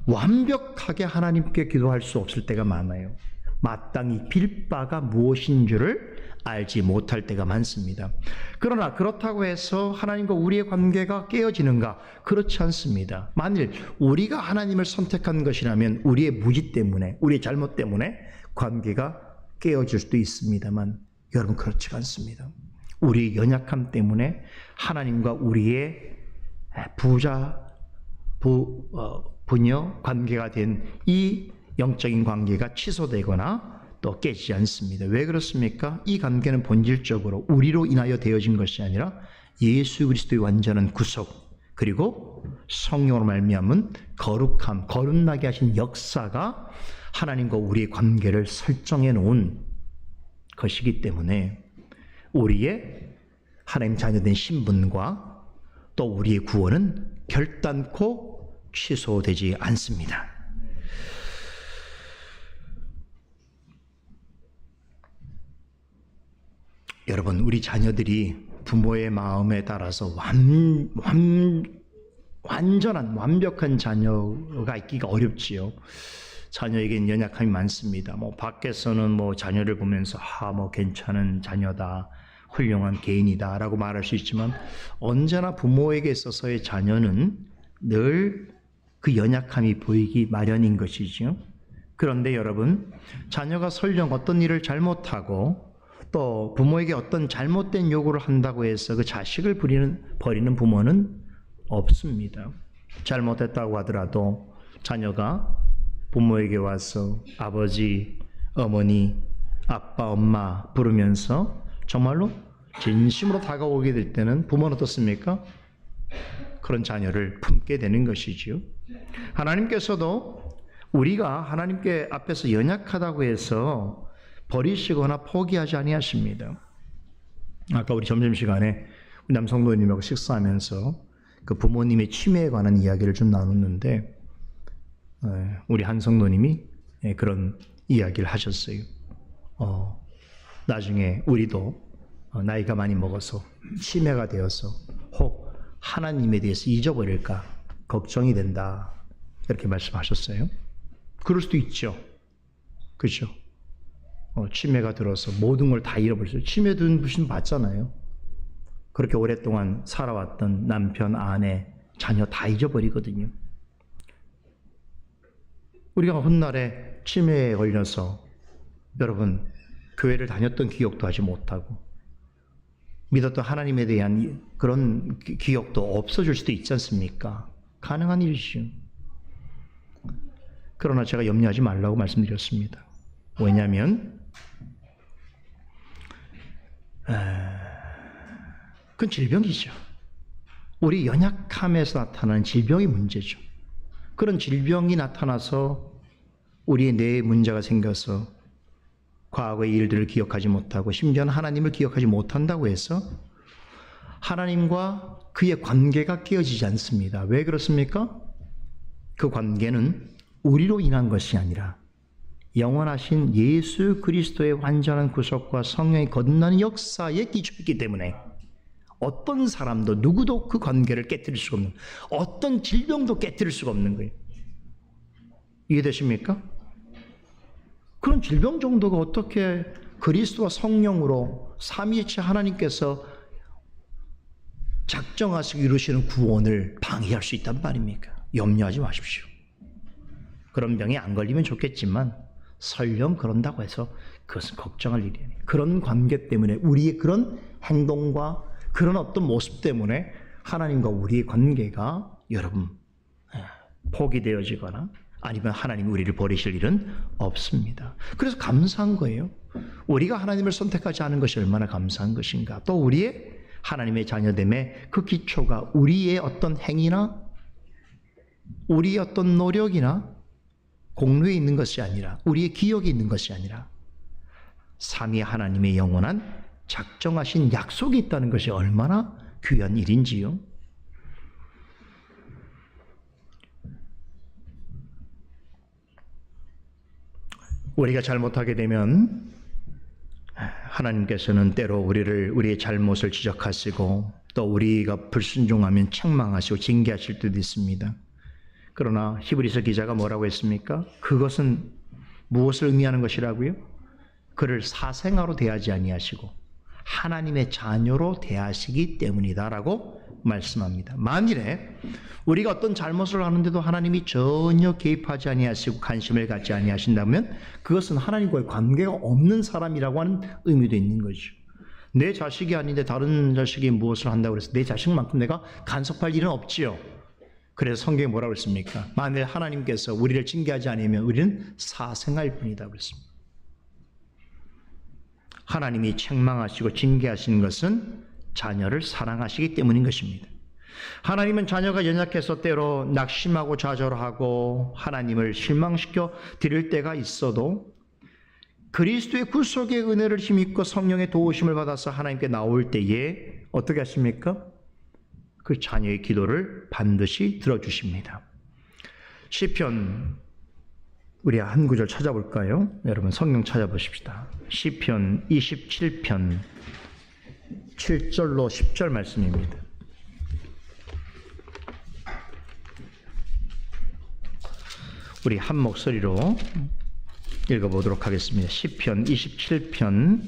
완벽하게 하나님께 기도할 수 없을 때가 많아요. 마땅히 빌 바가 무엇인 줄을 알지 못할 때가 많습니다. 그러나 그렇다고 해서 하나님과 우리의 관계가 깨어지는가? 그렇지 않습니다. 만일 우리가 하나님을 선택한 것이라면 우리의 무지 때문에, 우리의 잘못 때문에 관계가 깨어질 수도 있습니다만 여러분, 그렇지가 않습니다. 우리의 연약함 때문에 하나님과 우리의 부녀 관계가 된 이 영적인 관계가 취소되거나 또 깨지지 않습니다. 왜 그렇습니까? 이 관계는 본질적으로 우리로 인하여 되어진 것이 아니라 예수 그리스도의 완전한 구속, 그리고 성령으로 말미암은 거룩함, 거듭나게 하신 역사가 하나님과 우리의 관계를 설정해 놓은 것이기 때문에 우리의 하나님 자녀된 신분과 또 우리의 구원은 결단코 취소되지 않습니다. 여러분, 우리 자녀들이 부모의 마음에 따라서 완전한 완벽한 자녀가 있기가 어렵지요. 자녀에겐 연약함이 많습니다. 밖에서는 자녀를 보면서 괜찮은 자녀다, 훌륭한 개인이다라고 말할 수 있지만 언제나 부모에게 있어서의 자녀는 늘 그 연약함이 보이기 마련인 것이죠. 그런데 여러분, 자녀가 설령 어떤 일을 잘못하고 또 부모에게 어떤 잘못된 요구를 한다고 해서 그 자식을 버리는 부모는 없습니다. 잘못했다고 하더라도 자녀가 부모에게 와서 아버지, 어머니, 아빠, 엄마 부르면서 정말로 진심으로 다가오게 될 때는 부모는 어떻습니까? 그런 자녀를 품게 되는 것이지요. 하나님께서도 우리가 하나님께 앞에서 연약하다고 해서 버리시거나 포기하지 아니하십니다. 아까 우리 점심시간에 남성노님하고 식사하면서 그 부모님의 치매에 관한 이야기를 좀 나눴는데 우리 한 성도님이 그런 이야기를 하셨어요. 나중에 우리도 나이가 많이 먹어서 치매가 되어서 혹 하나님에 대해서 잊어버릴까 걱정이 된다. 이렇게 말씀하셨어요. 그럴 수도 있죠. 그렇죠? 치매가 들어서 모든 걸 다 잃어버렸어요. 치매 든 분신 봤잖아요. 그렇게 오랫동안 살아왔던 남편, 아내, 자녀 다 잊어버리거든요. 우리가 훗날에 치매에 걸려서 여러분 교회를 다녔던 기억도 하지 못하고 믿었던 하나님에 대한 그런 기억도 없어질 수도 있지 않습니까? 가능한 일이죠. 그러나 제가 염려하지 말라고 말씀드렸습니다. 왜냐하면 그건 질병이죠. 우리 연약함에서 나타나는 질병이 문제죠. 그런 질병이 나타나서 우리의 뇌에 문제가 생겨서 과거의 일들을 기억하지 못하고 심지어는 하나님을 기억하지 못한다고 해서 하나님과 그의 관계가 깨어지지 않습니다. 왜 그렇습니까? 그 관계는 우리로 인한 것이 아니라 영원하신 예수 그리스도의 완전한 구속과 성령의 거듭나는 역사에 기초했기 때문에 어떤 사람도 누구도 그 관계를 깨뜨릴 수가 없는, 어떤 질병도 깨뜨릴 수가 없는 거예요. 이해되십니까? 그런 질병 정도가 어떻게 그리스도와 성령으로 삼위일체 하나님께서 작정하시고 이루시는 구원을 방해할 수 있단 말입니까? 염려하지 마십시오. 그런 병에 안 걸리면 좋겠지만 설령 그런다고 해서 그것은 걱정할 일이 아니에요. 그런 관계 때문에 우리의 그런 행동과 그런 어떤 모습 때문에 하나님과 우리의 관계가 여러분 포기되어지거나 아니면 하나님이 우리를 버리실 일은 없습니다. 그래서 감사한 거예요. 우리가 하나님을 선택하지 않은 것이 얼마나 감사한 것인가. 또 우리의 하나님의 자녀됨의 그 기초가 우리의 어떤 행위나 우리의 어떤 노력이나 공로에 있는 것이 아니라 우리의 기억에 있는 것이 아니라 삼위 하나님의 영원한 작정하신 약속이 있다는 것이 얼마나 귀한 일인지요. 우리가 잘못하게 되면 하나님께서는 때로 우리의 잘못을 지적하시고 또 우리가 불순종하면 책망하시고 징계하실 때도 있습니다. 그러나 히브리서 기자가 뭐라고 했습니까? 그것은 무엇을 의미하는 것이라고요? 그를 사생아로 대하지 아니하시고 하나님의 자녀로 대하시기 때문이다라고 말씀합니다. 만일에 우리가 어떤 잘못을 하는데도 하나님이 전혀 개입하지 아니하시고 관심을 갖지 아니하신다면 그것은 하나님과의 관계가 없는 사람이라고 하는 의미도 있는 거죠. 내 자식이 아닌데 다른 자식이 무엇을 한다고 해서 내 자식만큼 내가 간섭할 일은 없지요. 그래서 성경에 뭐라고 했습니까? 만일 하나님께서 우리를 징계하지 않으면 우리는 사생할 뿐이다 그랬습니다. 하나님이 책망하시고 징계하시는 것은 자녀를 사랑하시기 때문인 것입니다. 하나님은 자녀가 연약해서 때로 낙심하고 좌절하고 하나님을 실망시켜 드릴 때가 있어도 그리스도의 구속의 은혜를 힘입고 성령의 도우심을 받아서 하나님께 나올 때에 어떻게 하십니까? 그 자녀의 기도를 반드시 들어주십니다. 시편 우리 한 구절 찾아볼까요? 여러분 성경 찾아보십시다. 시편 27편 7절로 10절 말씀입니다. 우리 한 목소리로 읽어보도록 하겠습니다. 시편 27편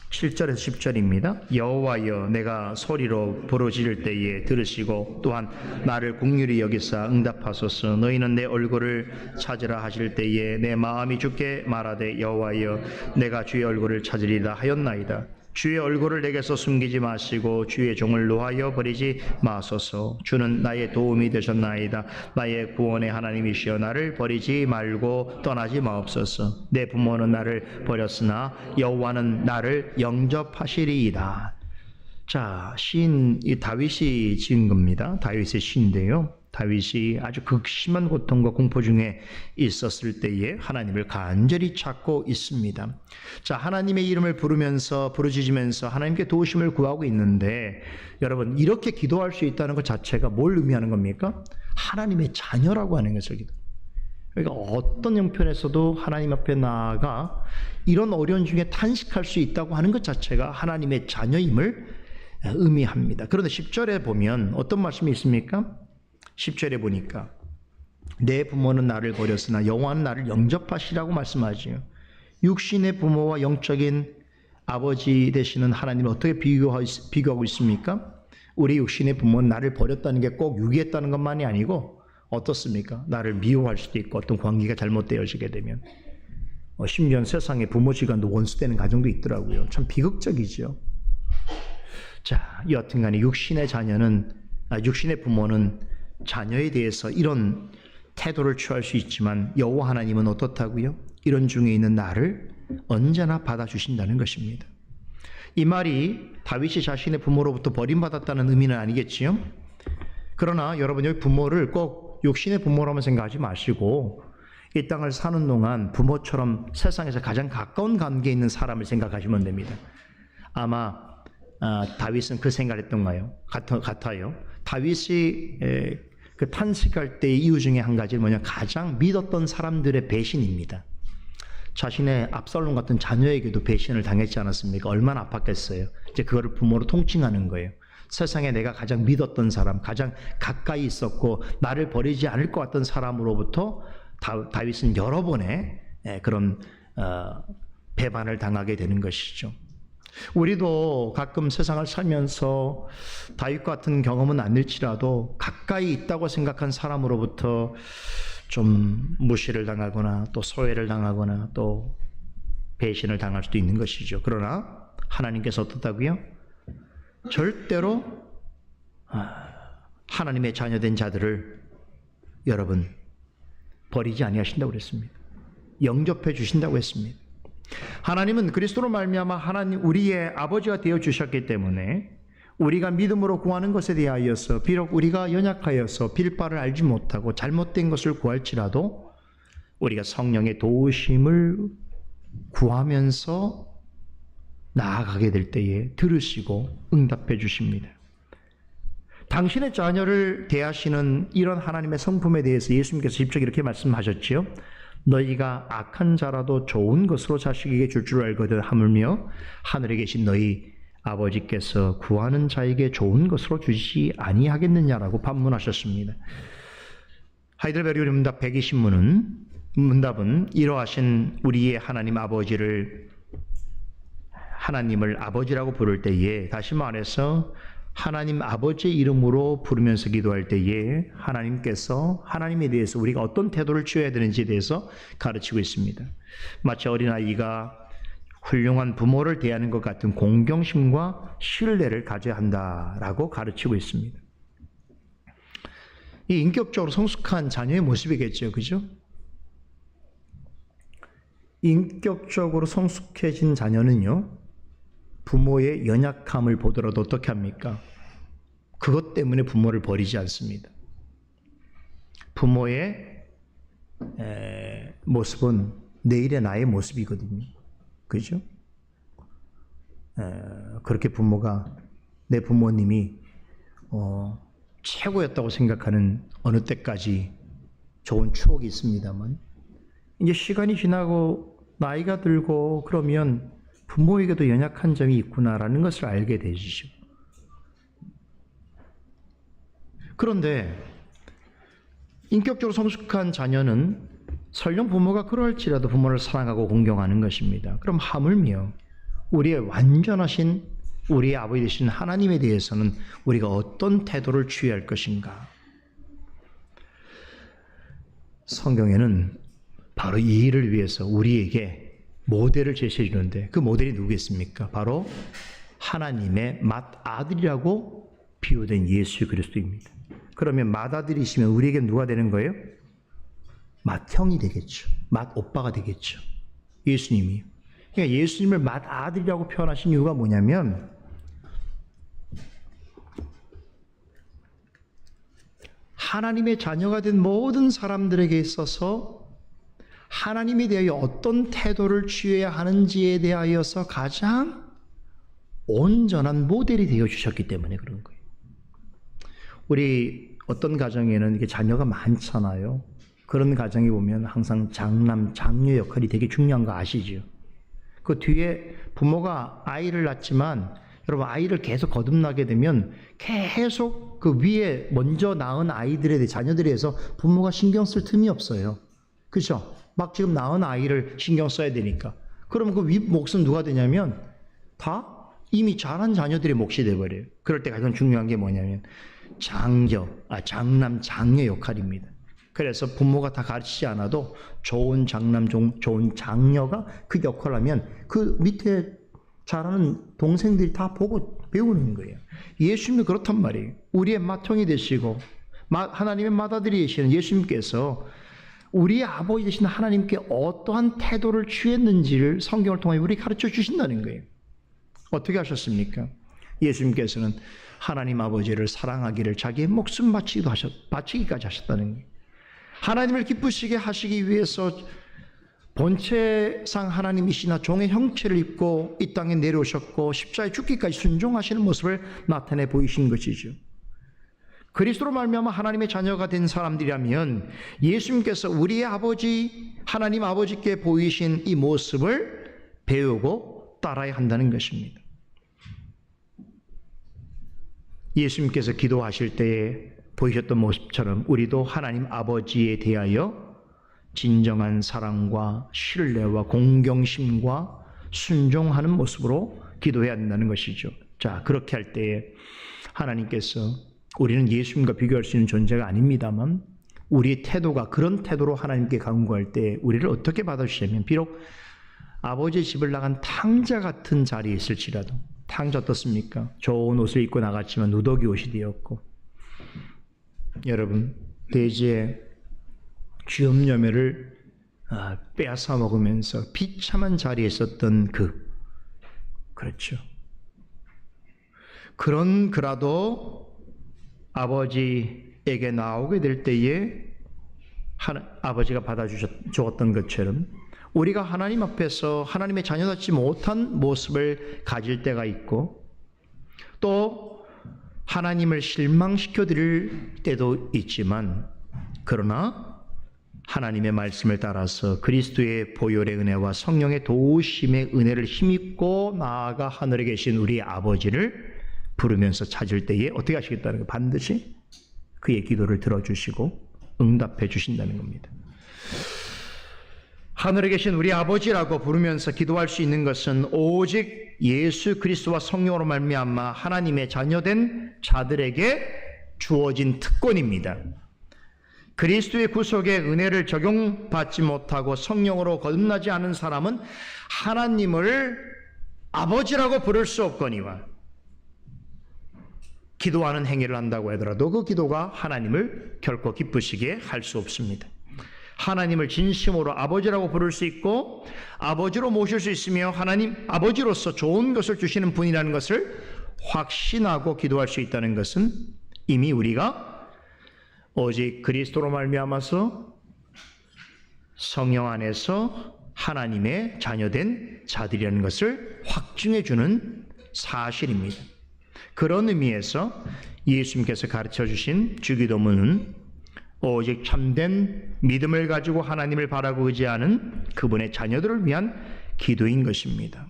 7절에서 10절입니다. 여호와여 내가 소리로 부르짖을 때에 들으시고 또한 나를 긍휼히 여기사 응답하소서. 너희는 내 얼굴을 찾으라 하실 때에 내 마음이 주께 말하되 여호와여 내가 주의 얼굴을 찾으리라 하였나이다. 주의 얼굴을 내게서 숨기지 마시고 주의 종을 노하여 버리지 마소서. 주는 나의 도움이 되셨나이다. 나의 구원의 하나님이시여 나를 버리지 말고 떠나지 마옵소서. 내 부모는 나를 버렸으나 여호와는 나를 영접하시리이다. 자, 시인 다윗이 지은 겁니다. 다윗의 시인데요. 다윗이 아주 극심한 고통과 공포 중에 있었을 때에 하나님을 간절히 찾고 있습니다. 자, 하나님의 이름을 부르짖으면서 하나님께 도우심을 구하고 있는데 여러분 이렇게 기도할 수 있다는 것 자체가 뭘 의미하는 겁니까? 하나님의 자녀라고 하는 것을 그러니까 어떤 형편에서도 하나님 앞에 나아가 이런 어려운 중에 탄식할 수 있다고 하는 것 자체가 하나님의 자녀임을 의미합니다. 그런데 10절에 보면 어떤 말씀이 있습니까? 10절에 보니까 내 부모는 나를 버렸으나 여호와는 나를 영접하시라고 말씀하지요. 육신의 부모와 영적인 아버지 되시는 하나님을 어떻게 비교하고 있습니까? 우리 육신의 부모는 나를 버렸다는 게 꼭 유기했다는 것만이 아니고 어떻습니까? 나를 미워할 수도 있고 어떤 관계가 잘못되어지게 되면 심지어 세상에 부모지간도 원수되는 가정도 있더라고요. 참 비극적이죠. 자, 여튼간에 육신의 부모는 자녀에 대해서 이런 태도를 취할 수 있지만 여호와 하나님은 어떻다고요? 이런 중에 있는 나를 언제나 받아주신다는 것입니다. 이 말이 다윗이 자신의 부모로부터 버림받았다는 의미는 아니겠지요? 그러나 여러분 여기 부모를 꼭 육신의 부모라면 생각하지 마시고 이 땅을 사는 동안 부모처럼 세상에서 가장 가까운 관계에 있는 사람을 생각하시면 됩니다. 아마 다윗은 그 생각을 했던가요? 같아요. 다윗이 그 탄식할 때의 이유 중에 한 가지는 뭐냐? 가장 믿었던 사람들의 배신입니다. 자신의 압살롬 같은 자녀에게도 배신을 당했지 않았습니까? 얼마나 아팠겠어요. 이제 그거를 부모로 통칭하는 거예요. 세상에 내가 가장 믿었던 사람, 가장 가까이 있었고 나를 버리지 않을 것 같던 사람으로부터 다윗은 여러 번의 그런 배반을 당하게 되는 것이죠. 우리도 가끔 세상을 살면서 다윗 같은 경험은 아닐지라도 가까이 있다고 생각한 사람으로부터 좀 무시를 당하거나 또 소외를 당하거나 또 배신을 당할 수도 있는 것이죠. 그러나 하나님께서 어떻다고요? 절대로 하나님의 자녀된 자들을 여러분 버리지 아니하신다고 그랬습니다. 영접해 주신다고 했습니다. 하나님은 그리스도로 말미암아 하나님 우리의 아버지가 되어 주셨기 때문에 우리가 믿음으로 구하는 것에 대하여서 비록 우리가 연약하여서 빌 바를 알지 못하고 잘못된 것을 구할지라도 우리가 성령의 도우심을 구하면서 나아가게 될 때에 들으시고 응답해 주십니다. 당신의 자녀를 대하시는 이런 하나님의 성품에 대해서 예수님께서 직접 이렇게 말씀하셨지요. 너희가 악한 자라도 좋은 것으로 자식에게 줄 줄 알거든 하물며 하늘에 계신 너희 아버지께서 구하는 자에게 좋은 것으로 주시지 아니하겠느냐라고 반문하셨습니다. 하이델베르 문답 120문답은 이러하신 우리의 하나님 아버지를 하나님을 아버지라고 부를 때에 다시 말해서 하나님 아버지의 이름으로 부르면서 기도할 때에 하나님께서 하나님에 대해서 우리가 어떤 태도를 취해야 되는지에 대해서 가르치고 있습니다. 마치 어린아이가 훌륭한 부모를 대하는 것 같은 공경심과 신뢰를 가져야 한다라고 가르치고 있습니다. 이 인격적으로 성숙한 자녀의 모습이겠죠. 그죠? 인격적으로 성숙해진 자녀는요. 부모의 연약함을 보더라도 어떻게 합니까? 그것 때문에 부모를 버리지 않습니다. 부모의 모습은 내일의 나의 모습이거든요. 그죠? 그렇게 부모가 내 부모님이 최고였다고 생각하는 어느 때까지 좋은 추억이 있습니다만 이제 시간이 지나고 나이가 들고 그러면 부모에게도 연약한 점이 있구나라는 것을 알게 되시죠. 그런데 인격적으로 성숙한 자녀는 설령 부모가 그럴지라도 부모를 사랑하고 공경하는 것입니다. 그럼 하물며 우리의 완전하신 우리의 아버지 되신 하나님에 대해서는 우리가 어떤 태도를 취해야 할 것인가? 성경에는 바로 이 일을 위해서 우리에게 모델을 제시해 주는데 그 모델이 누구겠습니까? 바로 하나님의 맏아들이라고 비유된 예수 그리스도입니다. 그러면 맏아들이시면 우리에게 누가 되는 거예요? 맏형이 되겠죠. 맏오빠가 되겠죠. 예수님이. 그러니까 예수님을 맏아들이라고 표현하신 이유가 뭐냐면 하나님의 자녀가 된 모든 사람들에게 있어서 하나님에 대하여 어떤 태도를 취해야 하는지에 대하여서 가장 온전한 모델이 되어 주셨기 때문에 그런 거예요. 우리 어떤 가정에는 이게 자녀가 많잖아요. 그런 가정에 보면 항상 장남, 장녀 역할이 되게 중요한 거 아시죠? 그 뒤에 부모가 아이를 낳지만 여러분 아이를 계속 거듭나게 되면 계속 그 위에 먼저 낳은 아이들에 대해 자녀들에 대해서 부모가 신경 쓸 틈이 없어요. 그렇죠? 막 지금 낳은 아이를 신경 써야 되니까. 그러면 그 윗 몫은 누가 되냐면 다 이미 자란 자녀들의 몫이 돼버려요. 그럴 때 가장 중요한 게 뭐냐면 장남, 장녀 역할입니다. 그래서 부모가 다 가르치지 않아도 좋은 장남, 좋은 장녀가 그 역할을 하면 그 밑에 자라는 동생들이 다 보고 배우는 거예요. 예수님도 그렇단 말이에요. 우리의 맏형이 되시고 하나님의 맏아들이 되시는 예수님께서 우리의 아버지 되신 하나님께 어떠한 태도를 취했는지를 성경을 통해 우리 가르쳐 주신다는 거예요. 어떻게 하셨습니까? 예수님께서는 하나님 아버지를 사랑하기를 자기의 목숨 바치기까지 하셨다는 거예요. 하나님을 기쁘시게 하시기 위해서 본체상 하나님이시나 종의 형체를 입고 이 땅에 내려오셨고 십자가에 죽기까지 순종하시는 모습을 나타내 보이신 것이죠. 그리스도로 말미암아 하나님의 자녀가 된 사람들이라면 예수님께서 우리의 아버지 하나님 아버지께 보이신 이 모습을 배우고 따라야 한다는 것입니다. 예수님께서 기도하실 때에 보이셨던 모습처럼 우리도 하나님 아버지에 대하여 진정한 사랑과 신뢰와 공경심과 순종하는 모습으로 기도해야 한다는 것이죠. 자, 그렇게 할 때에 하나님께서 우리는 예수님과 비교할 수 있는 존재가 아닙니다만 우리의 태도가 그런 태도로 하나님께 간구할 때 우리를 어떻게 받아주시냐면 비록 아버지의 집을 나간 탕자 같은 자리에 있을지라도 탕자 어떻습니까? 좋은 옷을 입고 나갔지만 누더기 옷이 되었고 여러분 돼지의 쥐염염회를 빼앗아 먹으면서 비참한 자리에 있었던 그렇죠. 그라도 아버지에게 나오게 될 때에 아버지가 받아주었던 것처럼 우리가 하나님 앞에서 하나님의 자녀답지 못한 모습을 가질 때가 있고 또 하나님을 실망시켜 드릴 때도 있지만 그러나 하나님의 말씀을 따라서 그리스도의 보혈의 은혜와 성령의 도우심의 은혜를 힘입고 나아가 하늘에 계신 우리 아버지를 부르면서 찾을 때에 어떻게 하시겠다는 거 반드시 그의 기도를 들어주시고 응답해 주신다는 겁니다. 하늘에 계신 우리 아버지라고 부르면서 기도할 수 있는 것은 오직 예수 그리스도와 성령으로 말미암아 하나님의 자녀된 자들에게 주어진 특권입니다. 그리스도의 구속의 은혜를 적용받지 못하고 성령으로 거듭나지 않은 사람은 하나님을 아버지라고 부를 수 없거니와 기도하는 행위를 한다고 하더라도 그 기도가 하나님을 결코 기쁘시게 할 수 없습니다. 하나님을 진심으로 아버지라고 부를 수 있고 아버지로 모실 수 있으며 하나님 아버지로서 좋은 것을 주시는 분이라는 것을 확신하고 기도할 수 있다는 것은 이미 우리가 오직 그리스도로 말미암아서 성령 안에서 하나님의 자녀된 자들이라는 것을 확증해 주는 사실입니다. 그런 의미에서 예수님께서 가르쳐 주신 주기도문은 오직 참된 믿음을 가지고 하나님을 바라고 의지하는 그분의 자녀들을 위한 기도인 것입니다.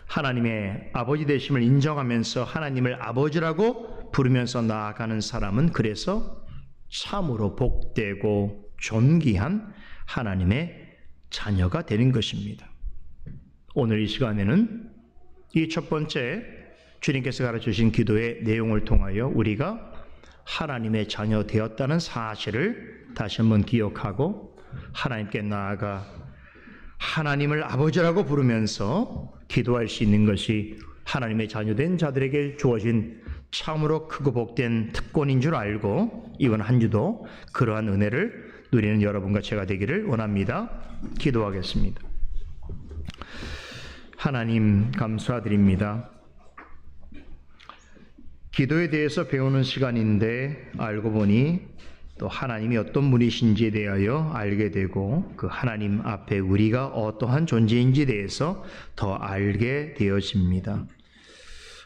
하나님의 아버지 되심을 인정하면서 하나님을 아버지라고 부르면서 나아가는 사람은 그래서 참으로 복되고 존귀한 하나님의 자녀가 되는 것입니다. 오늘 이 시간에는 이 첫 번째 주님께서 가르쳐주신 기도의 내용을 통하여 우리가 하나님의 자녀 되었다는 사실을 다시 한번 기억하고 하나님께 나아가 하나님을 아버지라고 부르면서 기도할 수 있는 것이 하나님의 자녀된 자들에게 주어진 참으로 크고 복된 특권인 줄 알고 이번 한 주도 그러한 은혜를 누리는 여러분과 제가 되기를 원합니다. 기도하겠습니다. 하나님 감사드립니다. 기도에 대해서 배우는 시간인데 알고 보니 또 하나님이 어떤 분이신지에 대하여 알게 되고 그 하나님 앞에 우리가 어떠한 존재인지에 대해서 더 알게 되어집니다.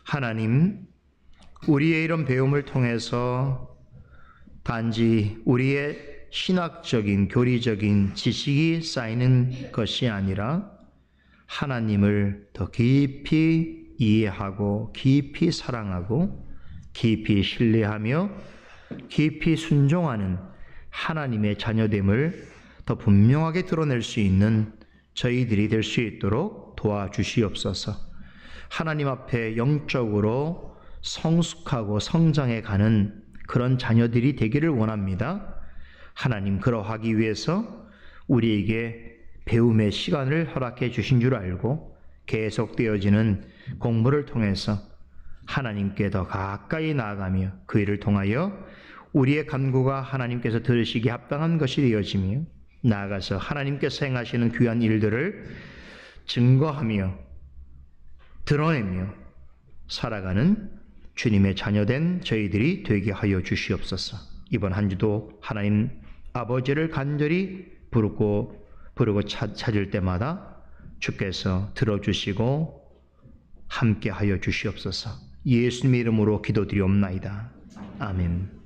하나님, 우리의 이런 배움을 통해서 단지 우리의 신학적인 교리적인 지식이 쌓이는 것이 아니라 하나님을 더 깊이 이해하고 깊이 사랑하고 깊이 신뢰하며 깊이 순종하는 하나님의 자녀됨을 더 분명하게 드러낼 수 있는 저희들이 될 수 있도록 도와주시옵소서. 하나님 앞에 영적으로 성숙하고 성장해 가는 그런 자녀들이 되기를 원합니다. 하나님, 그러하기 위해서 우리에게 배움의 시간을 허락해 주신 줄 알고 계속되어지는 공부를 통해서 하나님께 더 가까이 나아가며 그 일을 통하여 우리의 간구가 하나님께서 들으시기에 합당한 것이 되어지며 나아가서 하나님께서 행하시는 귀한 일들을 증거하며 드러내며 살아가는 주님의 자녀된 저희들이 되게 하여 주시옵소서. 이번 한 주도 하나님 아버지를 간절히 부르고 찾을 때마다 주께서 들어주시고 함께 하여 주시옵소서. 예수님의 이름으로 기도드리옵나이다. 아멘.